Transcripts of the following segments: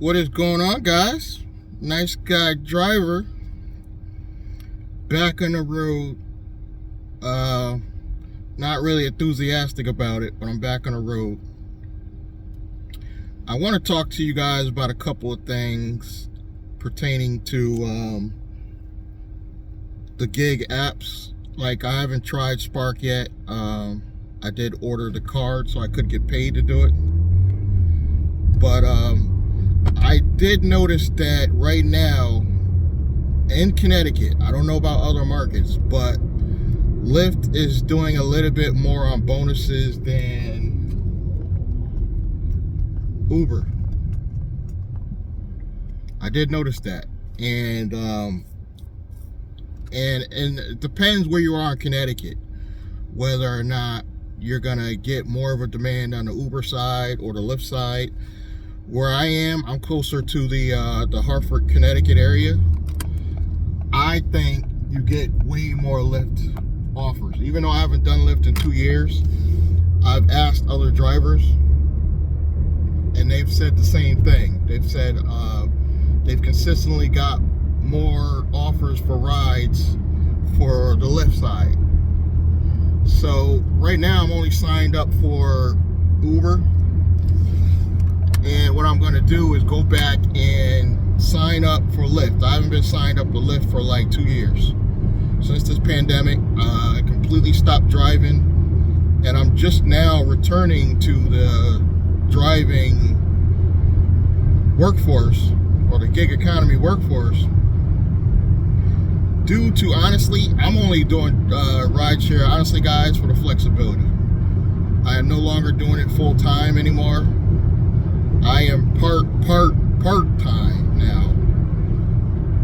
What is going on, guys? Nice guy driver back on the road. Not really enthusiastic about it, but I'm back on the road. I want to talk to you guys about a couple of things pertaining to the gig apps. Like, I haven't tried Spark yet. I did order the card so I could get paid to do it, but I did notice that right now in Connecticut, I don't know about other markets, but Lyft is doing a little bit more on bonuses than Uber. I did notice that, and it depends where you are in Connecticut, whether or not you're gonna get more of a demand on the Uber side or the Lyft side. Where I am, I'm closer to the Hartford, Connecticut area. I think you get way more Lyft offers. Even though I haven't done Lyft in 2 years, I've asked other drivers, and they've said the same thing. They've said they've consistently got more offers for rides for the Lyft side. So right now I'm only signed up for Uber. And what I'm going to do is go back and sign up for Lyft. I haven't been signed up for Lyft for like 2 years. Since this pandemic, I completely stopped driving. And I'm just now returning to the driving workforce, or the gig economy workforce. Due to, honestly, I'm only doing rideshare, honestly, guys, for the flexibility. I am no longer doing it full time anymore. I am part-time now.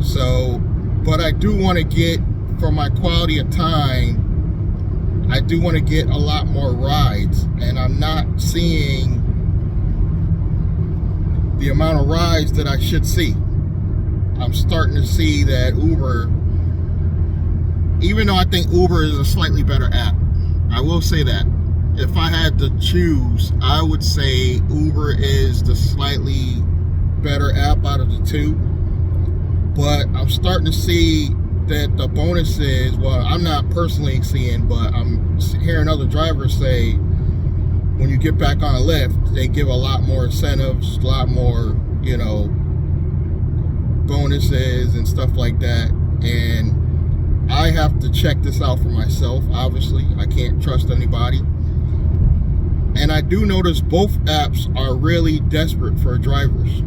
So, but I do want to get, for my quality of time, I do want to get a lot more rides, and I'm not seeing the amount of rides that I should see. I'm starting to see that Uber, even though I think Uber is a slightly better app, I will say that. If I had to choose, I would say Uber is the slightly better app out of the two. But I'm starting to see that the bonuses, well, I'm not personally seeing, but I'm hearing other drivers say when you get back on a Lyft, they give a lot more incentives, a lot more, bonuses and stuff like that. And I have to check this out for myself, obviously. I can't trust anybody. And I do notice both apps are really desperate for drivers.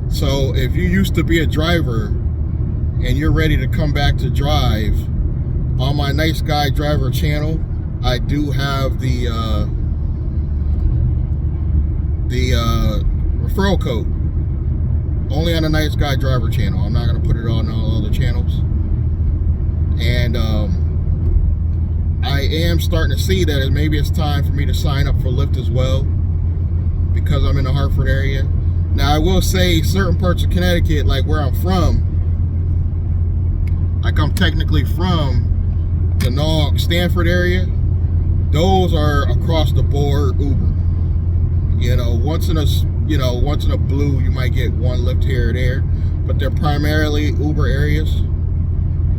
So if you used to be a driver and you're ready to come back to drive, on my Nice Guy Driver channel, I do have the referral code. Only on the Nice Guy Driver channel. I'm not going to put it on all other channels. And I am starting to see that maybe it's time for me to sign up for Lyft as well, because I'm in the Hartford area. Now, I will say certain parts of Connecticut, like where I'm from, like I'm technically from the Nog, Stanford area, those are across the board Uber. Once in a blue, you might get one Lyft here or there, but they're primarily Uber areas.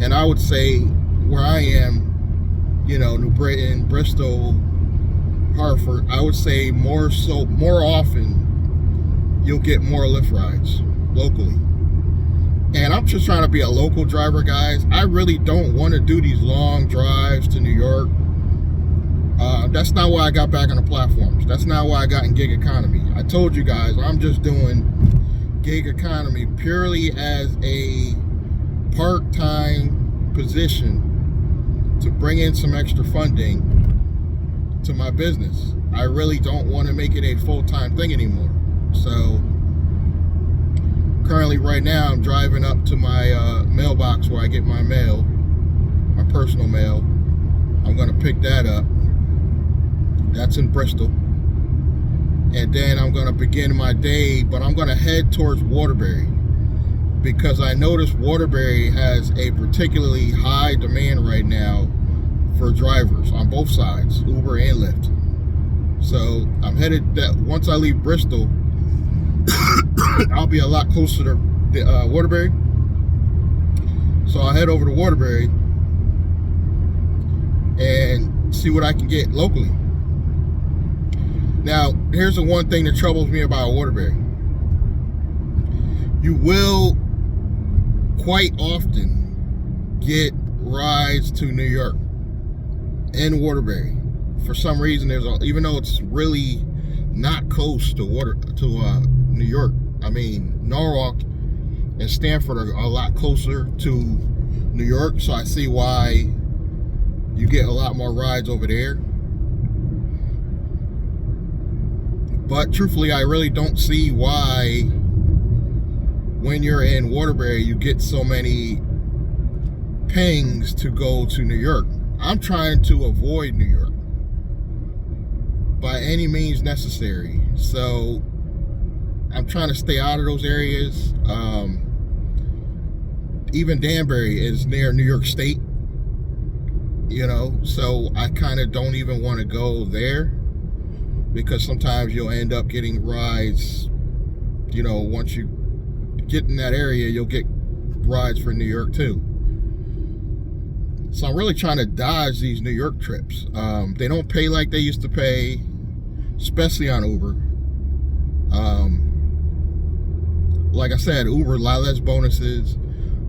And I would say where I am, New Britain, Bristol, Hartford, I would say more often you'll get more Lyft rides locally. And I'm just trying to be a local driver, guys. I really don't want to do these long drives to New York. That's not why I got back on the platforms. That's not why I got in gig economy. I told you guys, I'm just doing gig economy purely as a part-time position to bring in some extra funding to my business. I really don't want to make it a full-time thing anymore. So currently right now I'm driving up to my mailbox where I get my mail, my personal mail. I'm going to pick that up. That's in Bristol. And then I'm going to begin my day, but I'm going to head towards Waterbury, because I noticed Waterbury has a particularly high demand right now for drivers on both sides, Uber and Lyft. So I'm headed, once I leave Bristol, I'll be a lot closer to the, Waterbury. So I'll head over to Waterbury and see what I can get locally. Now, here's the one thing that troubles me about Waterbury. You will quite often get rides to New York in Waterbury. For some reason, even though it's really not close to New York. I mean, Norwalk and Stamford are a lot closer to New York, so I see why you get a lot more rides over there. But truthfully, I really don't see why when you're in Waterbury you get so many pings to go to New York. I'm trying to avoid New York by any means necessary. So I'm trying to stay out of those areas. Even Danbury is near New York State, so I kind of don't even want to go there, because sometimes you'll end up getting rides, once you get in that area, you'll get rides for New York too. So I'm really trying to dodge these New York trips. They don't pay like they used to pay, especially on Uber. Like I said, Uber, a lot less bonuses.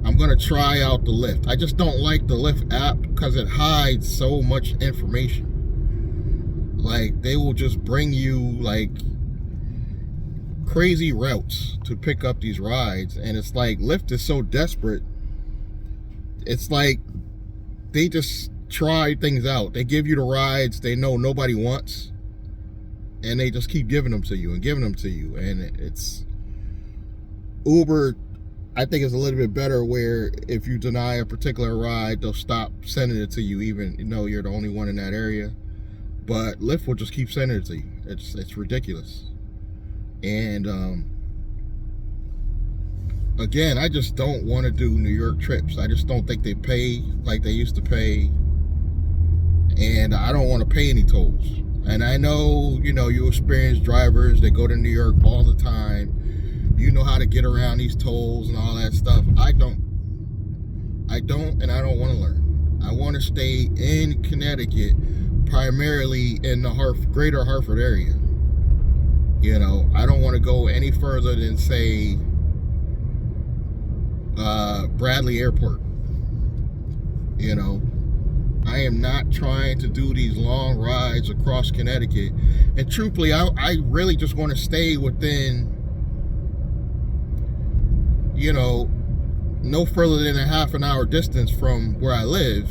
I'm gonna try out the Lyft. I just don't like the Lyft app because it hides so much information. Like, they will just bring you like crazy routes to pick up these rides, and it's like Lyft is so desperate. It's like they just try things out. They give you the rides they know nobody wants, and they just keep giving them to you and giving them to you. And it's Uber, I think, is a little bit better, where if you deny a particular ride, they'll stop sending it to you, even though you're the only one in that area. But Lyft will just keep sending it to you. It's ridiculous. And again, I just don't want to do New York trips. I just don't think they pay like they used to pay, and I don't want to pay any tolls. And I know, you experienced drivers, they go to New York all the time. You know how to get around these tolls and all that stuff. I don't, and I don't want to learn. I want to stay in Connecticut, primarily in the greater Hartford area. I don't want to go any further than, say, Bradley Airport. I am not trying to do these long rides across Connecticut. And truthfully, I really just want to stay within, no further than a half an hour distance from where I live,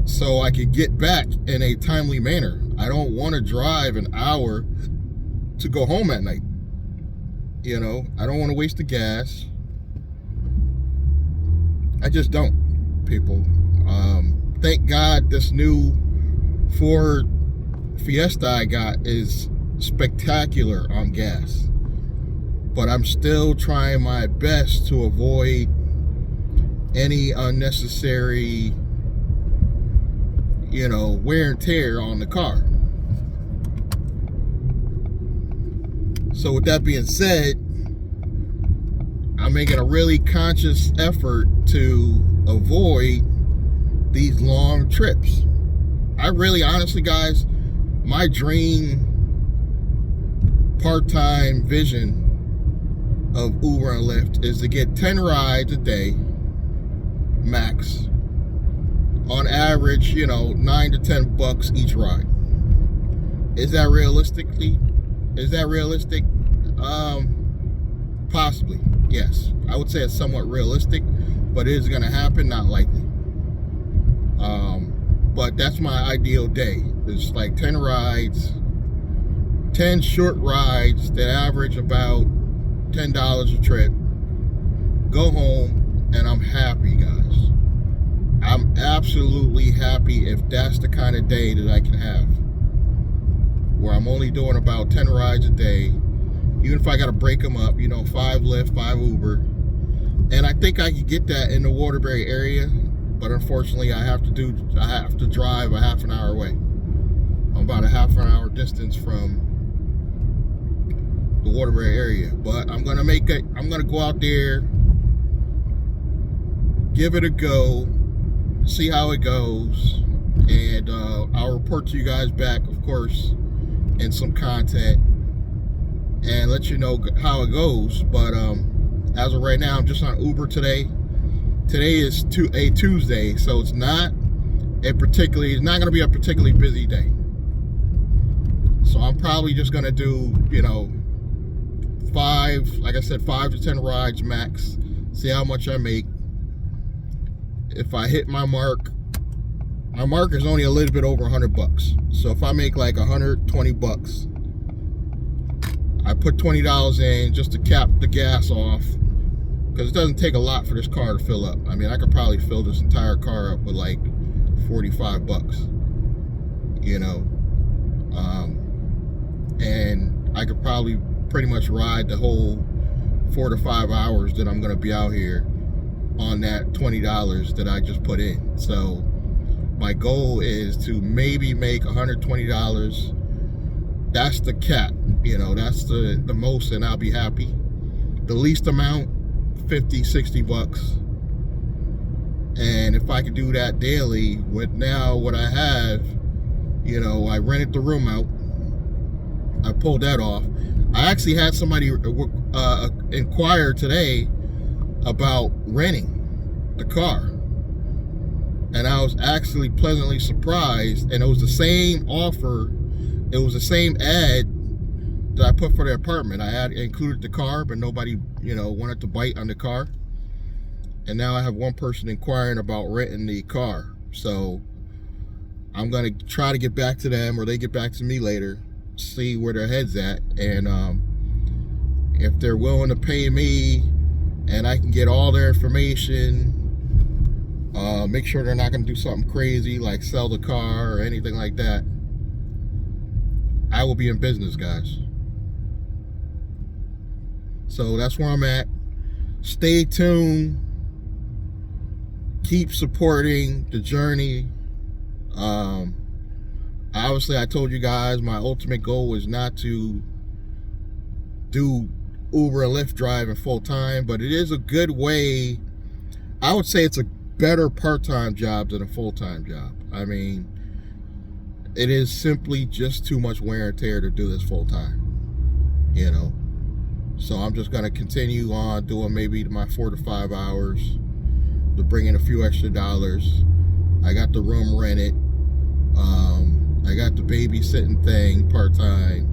so I could get back in a timely manner. I don't want to drive an hour to go home at night. I don't want to waste the gas. I just don't, people. Thank God this new Ford Fiesta I got is spectacular on gas. But I'm still trying my best to avoid any unnecessary, wear and tear on the car. So with that being said, I'm making a really conscious effort to avoid these long trips. I really, honestly, guys, my dream part-time vision of Uber and Lyft is to get 10 rides a day max, on average, $9 to $10 each ride. Is that realistic? Possibly, yes. I would say it's somewhat realistic, but is it going to happen? Not likely. But that's my ideal day. It's like 10 rides, 10 short rides that average about $10 a trip. Go home, and I'm happy, guys. I'm absolutely happy if that's the kind of day that I can have, where I'm only doing about 10 rides a day, even if I got to break them up, 5 Lyft, 5 Uber. And I think I could get that in the Waterbury area, but unfortunately I have to drive a half an hour away. I'm about a half an hour distance from the Waterbury area. Waterbury area. But I'm gonna go out there, give it a go, see how it goes, and I'll report to you guys back, of course, in some content, and let you know how it goes. But as of right now, I'm just on Uber today. Today is a Tuesday, so it's not going to be a particularly busy day. So I'm probably just going to do, 5 to 10 rides max, see how much I make. If I hit my mark is only a little bit over $100. So if I make like $120, I put $20 in just to cap the gas off, because it doesn't take a lot for this car to fill up. I mean, I could probably fill this entire car up with like $45, and I could probably pretty much ride the whole 4 to 5 hours that I'm going to be out here on that $20 that I just put in. So my goal is to maybe make $120. That's the cap, that's the most, and I'll be happy. The least amount, $50-$60. And if I could do that daily with now what I have, I rented the room out. I pulled that off. I actually had somebody inquire today about renting the car, and I was actually pleasantly surprised. And it was the same offer, it was the same ad that I put for the apartment. I had included the car, but nobody wanted to bite on the car. And now I have one person inquiring about renting the car. So I'm gonna try to get back to them, or they get back to me later, see where their head's at, and if they're willing to pay me and I can get all their information, make sure they're not going to do something crazy like sell the car or anything like that, I will be in business, guys. So that's where I'm at. Stay tuned, keep supporting the journey. Obviously, I told you guys my ultimate goal is not to do Uber and Lyft driving full time, but it is a good way. I would say it's a better part-time job than a full-time job. I mean, it is simply just too much wear and tear to do this full-time, So I'm just going to continue on doing maybe my 4 to 5 hours to bring in a few extra dollars. I got the room rented. I got the babysitting thing part-time,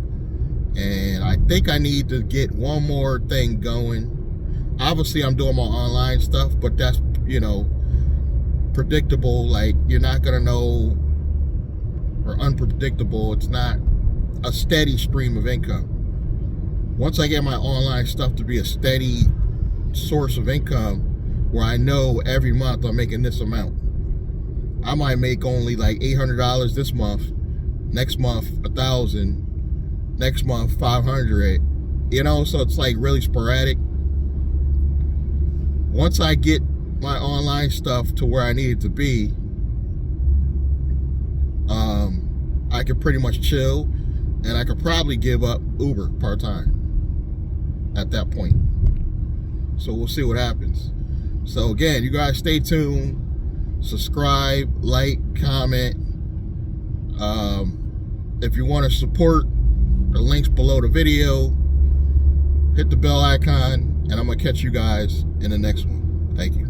and I think I need to get one more thing going. Obviously, I'm doing my online stuff, but that's, predictable. Like, you're not gonna know, or unpredictable. It's not a steady stream of income. Once I get my online stuff to be a steady source of income, where I know every month I'm making this amount, I might make only like $800 this month, next month $1,000, next month $500, so it's like really sporadic. Once I get my online stuff to where I need it to be, I could pretty much chill, and I could probably give up Uber part-time at that point. So we'll see what happens. So again, you guys stay tuned, subscribe, like, comment. If you want to support, the links below the video, hit the bell icon, and I'm gonna catch you guys in the next one. Thank you.